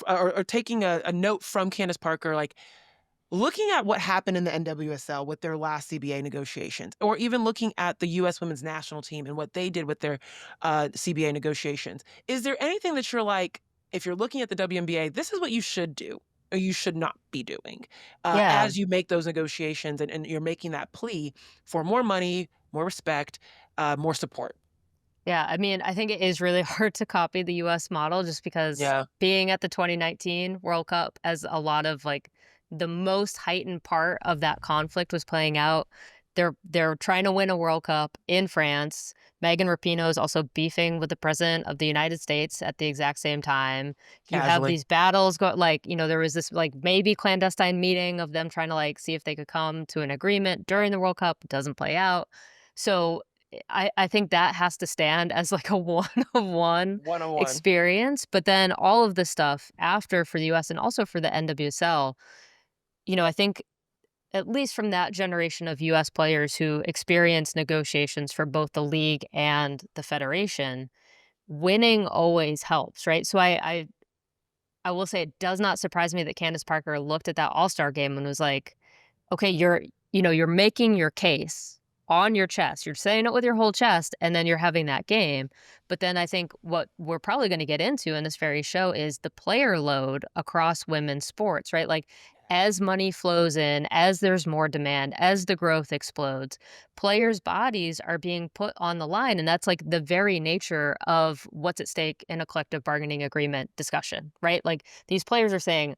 or taking a note from Candace Parker, like, looking at what happened in the NWSL with their last CBA negotiations, or even looking at the U.S. women's national team and what they did with their CBA negotiations, is there anything that you're like, if you're looking at the WNBA, this is what you should do or you should not be doing as you make those negotiations and you're making that plea for more money, more respect, more support? Yeah, I mean, I think it is really hard to copy the US model just because being at the 2019 World Cup, as a lot of like the most heightened part of that conflict was playing out. They're trying to win a World Cup in France. Megan Rapinoe is also beefing with the president of the United States at the exact same time. You have these battles there was this like maybe clandestine meeting of them trying to like see if they could come to an agreement during the World Cup. It doesn't play out. So I think that has to stand as like a one-on-one experience. But then all of the stuff after for the US and also for the NWSL, I think at least from that generation of US players who experienced negotiations for both the league and the federation, winning always helps, right? So I will say it does not surprise me that Candace Parker looked at that All-Star game and was like, okay, you're making your case on your chest. You're saying it with your whole chest, and then you're having that game. But then I think what we're probably going to get into in this very show is the player load across women's sports, right? Like, as money flows in, as there's more demand, as the growth explodes, players' bodies are being put on the line. And that's like the very nature of what's at stake in a collective bargaining agreement discussion, right? Like, these players are saying,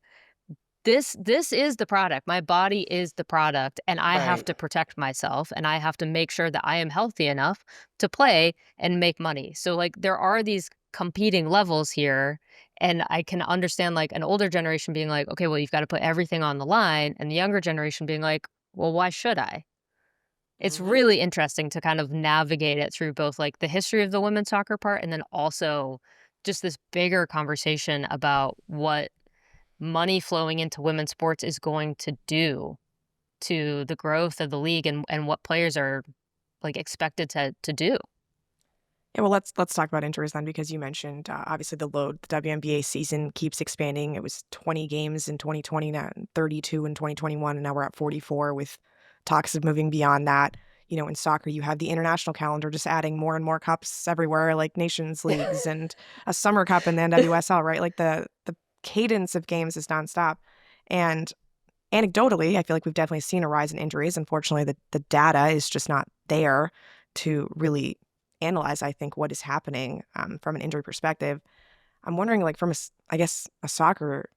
this is the product. My body is the product, and I have to protect myself, and I have to make sure that I am healthy enough to play and make money. So like there are these competing levels here, and I can understand like an older generation being like, okay, well, you've got to put everything on the line, and the younger generation being like, well, why should I? It's really interesting to kind of navigate it through both like the history of the women's soccer part and then also just this bigger conversation about what money flowing into women's sports is going to do to the growth of the league and what players are like expected to do. Yeah, well, let's talk about injuries then, because you mentioned obviously the load. The WNBA season keeps expanding. It was 20 games in 2020, now 32 in 2021, and now we're at 44 with talks of moving beyond that. in soccer, you have the international calendar just adding more and more cups everywhere, like Nations Leagues and a summer cup in the NWSL, right? Like the cadence of games is nonstop. And anecdotally, I feel like we've definitely seen a rise in injuries. Unfortunately, the data is just not there to really analyze, I think, what is happening from an injury perspective. I'm wondering, like, from a soccer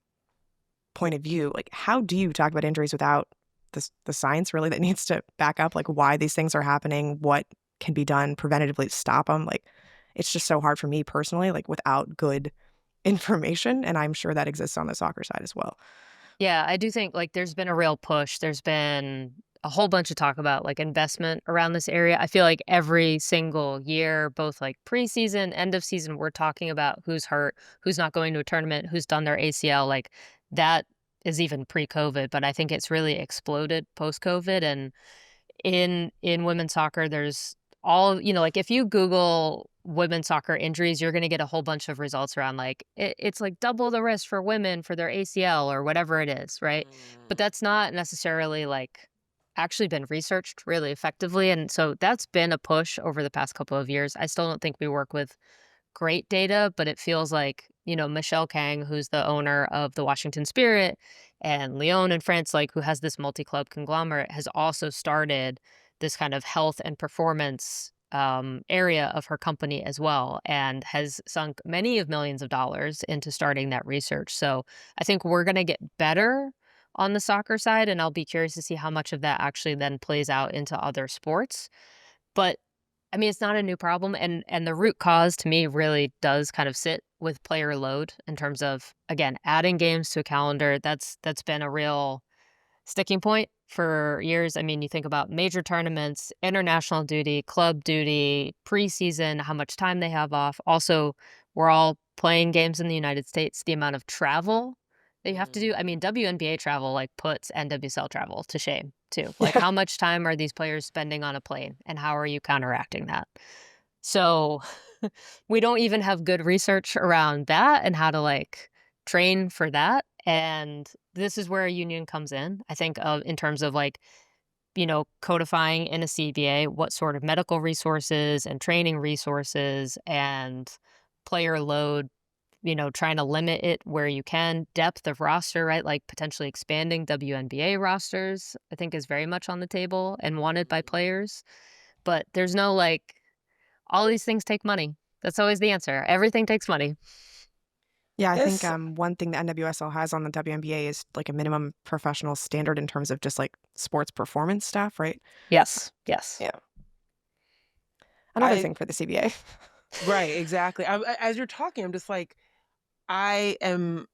point of view, like, how do you talk about injuries without the science really that needs to back up, like, why these things are happening, what can be done preventatively to stop them? Like, it's just so hard for me personally, like, without good information, and I'm sure that exists on the soccer side as well. Yeah, I do think like there's been a real push. There's been a whole bunch of talk about like investment around this area. I feel like every single year, both like preseason, end of season, we're talking about who's hurt, who's not going to a tournament, who's done their ACL. Like that is even pre-COVID, but I think it's really exploded post-COVID. And in women's soccer, there's all, like if you Google women's soccer injuries, you're going to get a whole bunch of results around like it's like double the risk for women for their ACL or whatever it is, right? But that's not necessarily like actually been researched really effectively. And so that's been a push over the past couple of years. I still don't think we work with great data, but it feels like, Michelle Kang, who's the owner of the Washington Spirit, and Lyon in France, like who has this multi-club conglomerate, has also started this kind of health and performance area of her company as well, and has sunk many of millions of dollars into starting that research. So I think we're going to get better on the soccer side, and I'll be curious to see how much of that actually then plays out into other sports. But I mean, it's not a new problem, and the root cause to me really does kind of sit with player load in terms of, again, adding games to a calendar. That's been a real sticking point for years. I mean, you think about major tournaments, international duty, club duty, preseason, how much time they have off. Also, we're all playing games in the United States. The amount of travel that you have to do. I mean, WNBA travel like puts NWSL travel to shame too. Like how much time are these players spending on a plane and how are you counteracting that? So we don't even have good research around that and how to like train for that. And this is where a union comes in, I think, in terms of like, codifying in a CBA what sort of medical resources and training resources and player load, trying to limit it where you can. Depth of roster, right? Like potentially expanding WNBA rosters, I think is very much on the table and wanted by players. But there's no like, all these things take money. That's always the answer. Everything takes money. Yeah, I think one thing the NWSL has on the WNBA is like a minimum professional standard in terms of just like sports performance stuff, right? Yes. Yeah. Another thing for the CBA. Right, exactly. As you're talking, I'm just like, I am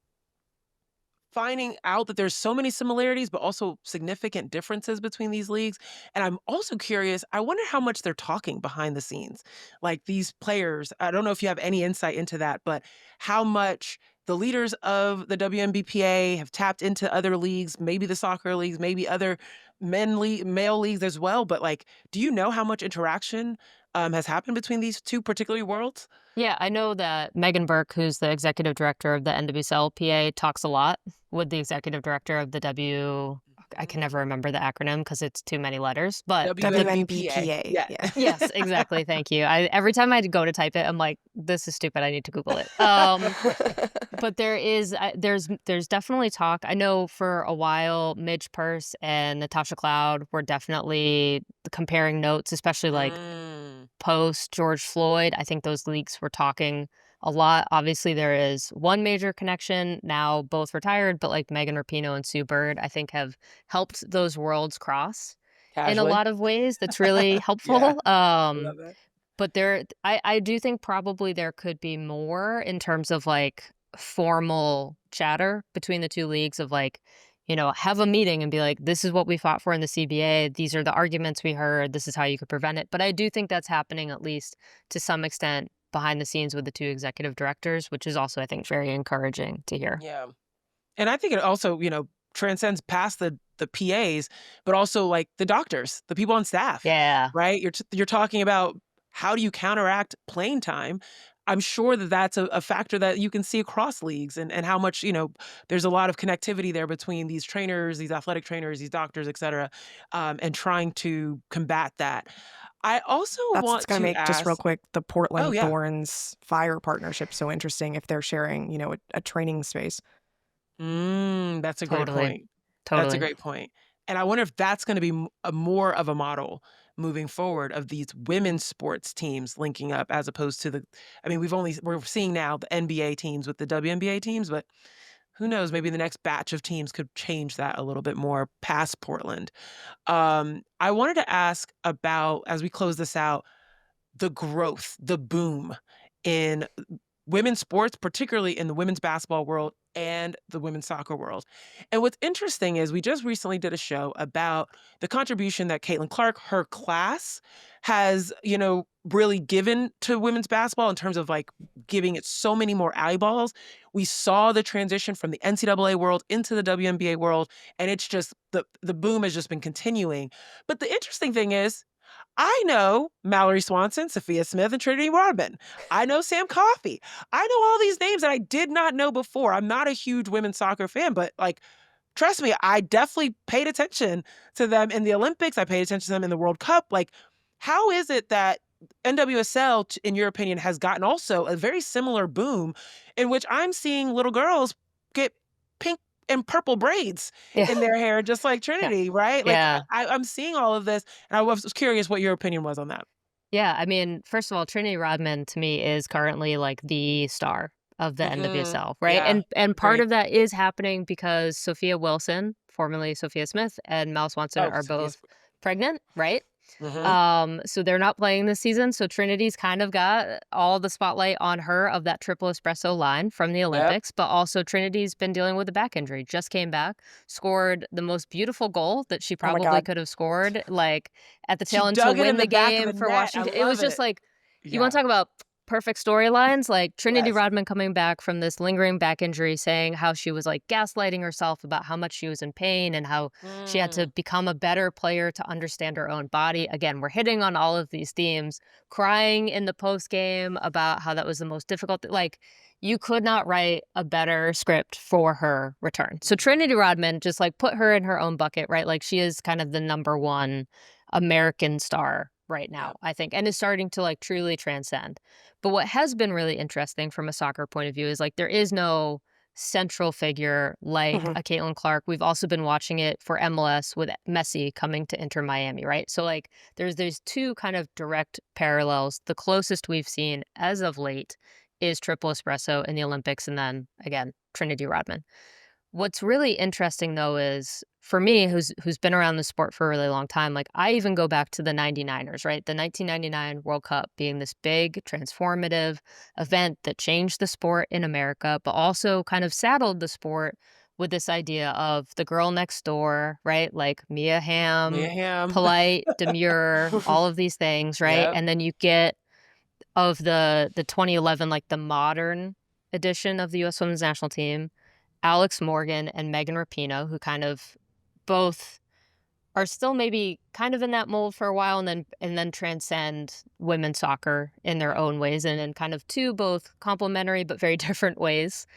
finding out that there's so many similarities, but also significant differences between these leagues. And I'm also curious, I wonder how much they're talking behind the scenes. Like these players, I don't know if you have any insight into that, but how much the leaders of the WNBPA have tapped into other leagues, maybe the soccer leagues, maybe other male leagues as well. But like, do you know how much interaction has happened between these two particular worlds? Yeah, I know that Megan Burke, who's the executive director of the NWSL PA, talks a lot with the executive director of the I can never remember the acronym because it's too many letters, but WNBPA. Yeah. Yes, exactly. Thank you. Every time I go to type it, I'm like, this is stupid. I need to Google it. But there's definitely talk. I know for a while, Midge Purse and Natasha Cloud were definitely comparing notes, especially like post George Floyd. I think those leagues were talking a lot. Obviously, there is one major connection now, both retired, but like Megan Rapinoe and Sue Bird, I think have helped those worlds cross in a lot of ways. That's really helpful. Love it. But I do think probably there could be more in terms of like formal chatter between the two leagues of like, have a meeting and be like, this is what we fought for in the CBA. These are the arguments we heard. This is how you could prevent it. But I do think that's happening at least to some extent behind the scenes with the two executive directors, which is also, I think, very encouraging to hear. Yeah. And I think it also, transcends past the PAs, but also like the doctors, the people on staff. Yeah. Right? You're talking about how do you counteract playing time? I'm sure that that's a factor that you can see across leagues, and how much, there's a lot of connectivity there between these trainers, these athletic trainers, these doctors, et cetera, and trying to combat that. I also That's what's want going to to make, just real ask. quick, the Oh, Portland yeah. Thorns Fire partnership so interesting if they're sharing, a training space. That's a great Totally. point. That's a Totally. great point. And I wonder if that's going to be more of a model moving forward of these women's sports teams linking up, as opposed to I mean, we're seeing now the NBA teams with the WNBA teams, but who knows, maybe the next batch of teams could change that a little bit more past Portland. I wanted to ask about, as we close this out, the growth, the boom in women's sports, particularly in the women's basketball world and the women's soccer world. And what's interesting is we just recently did a show about the contribution that Caitlin Clark, her class, has, really given to women's basketball in terms of like giving it so many more eyeballs. We saw the transition from the NCAA world into the WNBA world, and it's just the boom has just been continuing. But the interesting thing is, I know Mallory Swanson, Sophia Smith, and Trinity Rodman. I know Sam Coffey. I know all these names that I did not know before. I'm not a huge women's soccer fan, but like, trust me, I definitely paid attention to them in the Olympics. I paid attention to them in the World Cup. Like, how is it that NWSL, in your opinion, has gotten also a very similar boom in which I'm seeing little girls get pink and purple braids Yeah. in their hair, just like Trinity, right? Like, Yeah. I'm seeing all of this, and I was curious what your opinion was on that. Yeah. I mean, first of all, Trinity Rodman to me is currently like the star of the NWSL, right? Yeah, And part agreed. of that is happening because Sophia Wilson, formerly Sophia Smith, and Mal Swanson Oh, are Sophia's. both pregnant, right? Mhm. So they're not playing this season. So Trinity's kind of got all the spotlight on her of that triple espresso line from the Yep. Olympics. But also Trinity's been dealing with a back injury, just came back, scored the most beautiful goal that she Oh my probably God. could have scored, like at the She tail end to dug it in win the the back of the game for net. I Washington. It was love just it. like, you want Yeah. to talk about perfect storylines? Like Trinity Yes. Rodman coming back from this lingering back injury, saying how she was like gaslighting herself about how much she was in pain and how she had to Mm. become a better player to understand her own body. Again, we're hitting on all of these themes, crying in the post game about how that was the most difficult. Like, you could not write a better script for her return. So Trinity Rodman, just like put her in her own bucket, right? Like, she is kind of the number one American star right now, Yep. I think, and is starting to like truly transcend. But what has been really interesting from a soccer point of view is like there is no central figure like Mhm. a Caitlin Clark. We've also been watching it for MLS with Messi coming to Inter Miami, right? So like there's two kind of direct parallels. The closest we've seen as of late is triple espresso in the Olympics, and then again Trinity Rodman. What's really interesting though is for me, who's been around the sport for a really long time, like I even go back to the 99ers, right? The 1999 World Cup being this big transformative event that changed the sport in America, but also kind of saddled the sport with this idea of the girl next door, right? Like Mia Hamm, Mia Hamm. polite, demure, all of these things, right? Yep. And then you get of the 2011, like the modern edition of the U.S. Women's National Team, Alex Morgan and Megan Rapinoe, who kind of both are still maybe kind of in that mold for a while and then transcend women's soccer in their own ways and in kind of two both complementary but very different ways.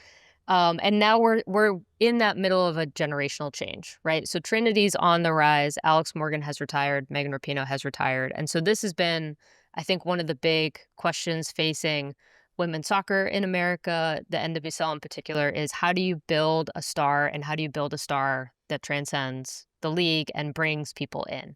And now we're in that middle of a generational change, right? So Trinity's on the rise. Alex Morgan has retired. Megan Rapinoe has retired. And so this has been, I think, one of the big questions facing women's soccer in America, the NWSL in particular, is how do you build a star and how do you build a star that transcends the league and brings people in?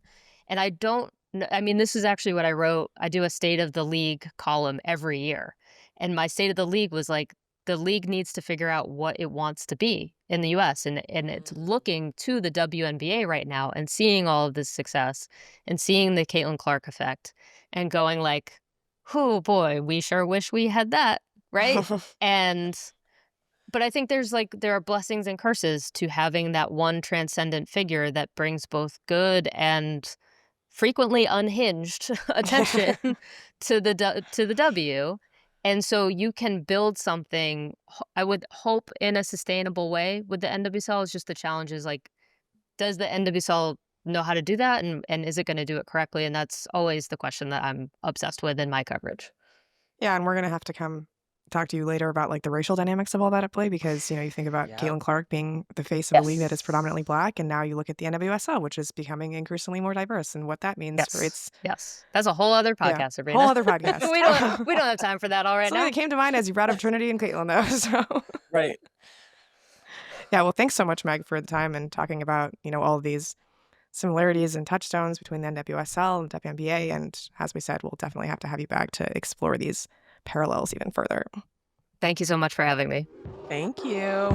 And I mean, this is actually what I wrote. I do a State of the League column every year. And my State of the League was like, the league needs to figure out what it wants to be in the US. And it's looking to the WNBA right now and seeing all of this success and seeing the Caitlin Clark effect and going like, oh boy, we sure wish we had that, right? And but I think there are blessings and curses to having that one transcendent figure that brings both good and frequently unhinged attention to the W. And so you can build something, I would hope, in a sustainable way with the NWSL. Is just the challenge is like, does the NWSL know how to do that? And is it going to do it correctly? And that's always the question that I'm obsessed with in my coverage. Yeah, and we're going to have to come talk to you later about like the racial dynamics of all that at play because, you think about Caitlin Clark being the face of a league that is predominantly Black, and now you look at the NWSL, which is becoming increasingly more diverse, and what that means for its... Yes. That's a whole other podcast, Sabrina. Whole other podcast. we don't have time for that all right now. Something that came to mind as you brought up Trinity and Caitlin, though. So. Right. Yeah, well, thanks so much, Meg, for the time and talking about, all of these similarities and touchstones between the NWSL and WNBA. And as we said, we'll definitely have to have you back to explore these parallels even further. Thank you so much for having me. Thank you.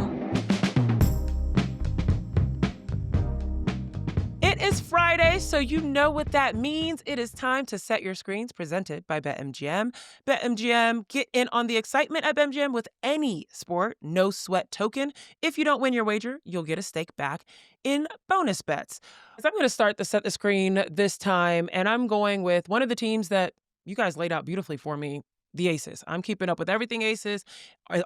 It is Friday, so you know what that means. It is time to set your screens, presented by BetMGM. BetMGM, get in on the excitement at BetMGM with any sport, no sweat token. If you don't win your wager, you'll get a stake back in bonus bets. So I'm going to start to set the screen this time, and I'm going with one of the teams that you guys laid out beautifully for me, the Aces. I'm keeping up with everything Aces.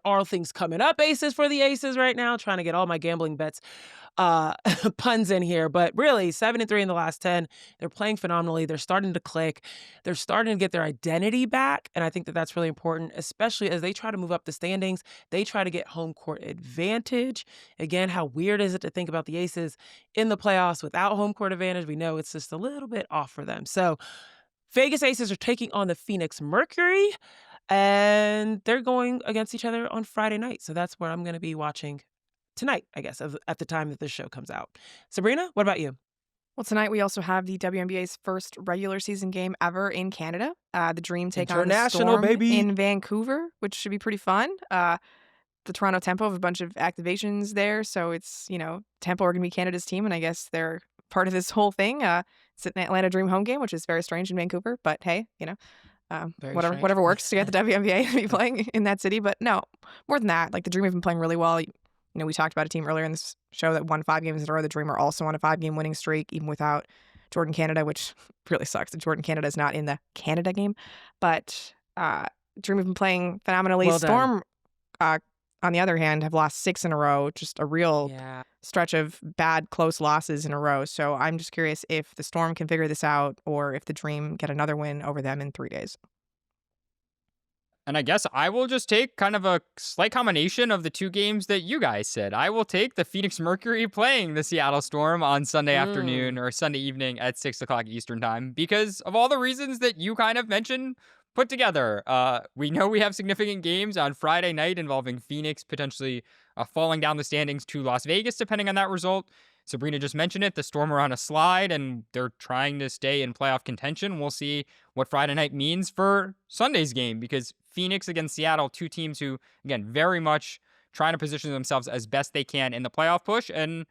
All things coming up Aces for the Aces right now, trying to get all my gambling bets puns in here. But really, 7-3 in the last 10. They're playing phenomenally. They're starting to click. They're starting to get their identity back. And I think that that's really important, especially as they try to move up the standings. They try to get home court advantage. Again, how weird is it to think about the Aces in the playoffs without home court advantage? We know it's just a little bit off for them. So Vegas Aces are taking on the Phoenix Mercury, and they're going against each other on Friday night. So that's where I'm going to be watching tonight, I guess, at the time that this show comes out. Sabrina, what about you? Well, tonight we also have the WNBA's first regular season game ever in Canada. The Dream take on the Storm baby. in Vancouver, which should be pretty fun. The Toronto Tempo have a bunch of activations there. So it's, Tempo are going to be Canada's team, and I guess they're part of this whole thing. It's an Atlanta Dream home game, which is very strange in Vancouver. But hey, whatever works to get the WNBA to be playing in that city. But no, more than that, like the Dream have been playing really well. We talked about a team earlier in this show that won 5 games in a row. The Dream are also on a 5-game winning streak, even without Jordan Canada, which really sucks that Jordan Canada is not in the Canada game. But Dream have been playing phenomenally. Well Storm, on the other hand, have lost 6 in a row, just a real stretch of bad, close losses in a row. So I'm just curious if the Storm can figure this out or if the Dream get another win over them in 3 days. And I guess I will just take kind of a slight combination of the 2 games that you guys said. I will take the Phoenix Mercury playing the Seattle Storm on Sunday afternoon or Sunday evening at 6 o'clock Eastern time because of all the reasons that you kind of mentioned put together. We know we have significant games on Friday night involving Phoenix potentially falling down the standings to Las Vegas, depending on that result. Sabrina just mentioned it. The Storm are on a slide, and they're trying to stay in playoff contention. We'll see what Friday night means for Sunday's game because Phoenix against Seattle, 2 teams who, again, very much trying to position themselves as best they can in the playoff push, and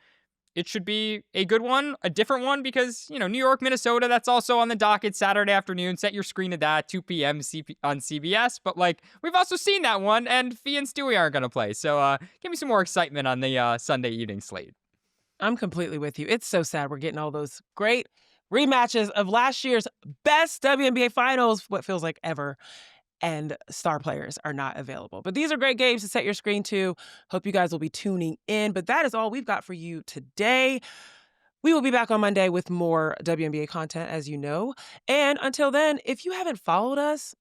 it should be a good one, a different one because, New York, Minnesota, that's also on the docket Saturday afternoon. Set your screen to that, 2 p.m. on CBS. But, we've also seen that one, and Fee and Stewie aren't going to play. So give me some more excitement on the Sunday evening slate. I'm completely with you. It's so sad we're getting all those great rematches of last year's best WNBA finals, what feels like ever, and star players are not available. But these are great games to set your screen to. Hope you guys will be tuning in. But that is all we've got for you today. We will be back on Monday with more WNBA content, as you know. And until then, if you haven't followed us,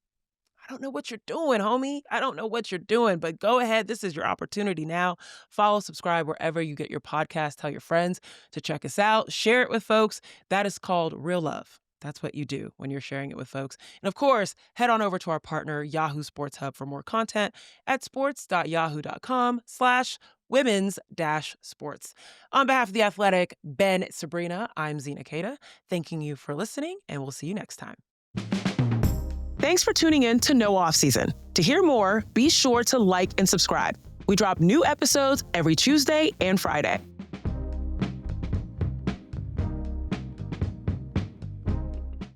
I don't know what you're doing, homie. I don't know what you're doing, but go ahead. This is your opportunity now. Follow, subscribe wherever you get your podcast. Tell your friends to check us out. Share it with folks. That is called real love. That's what you do when you're sharing it with folks. And of course, head on over to our partner, Yahoo Sports Hub, for more content at sports.yahoo.com/women's-sports. On behalf of The Athletic, Ben, Sabrina, I'm Zena Cada, thanking you for listening, and we'll see you next time. Thanks for tuning in to No Off Season. To hear more, be sure to like and subscribe. We drop new episodes every Tuesday and Friday.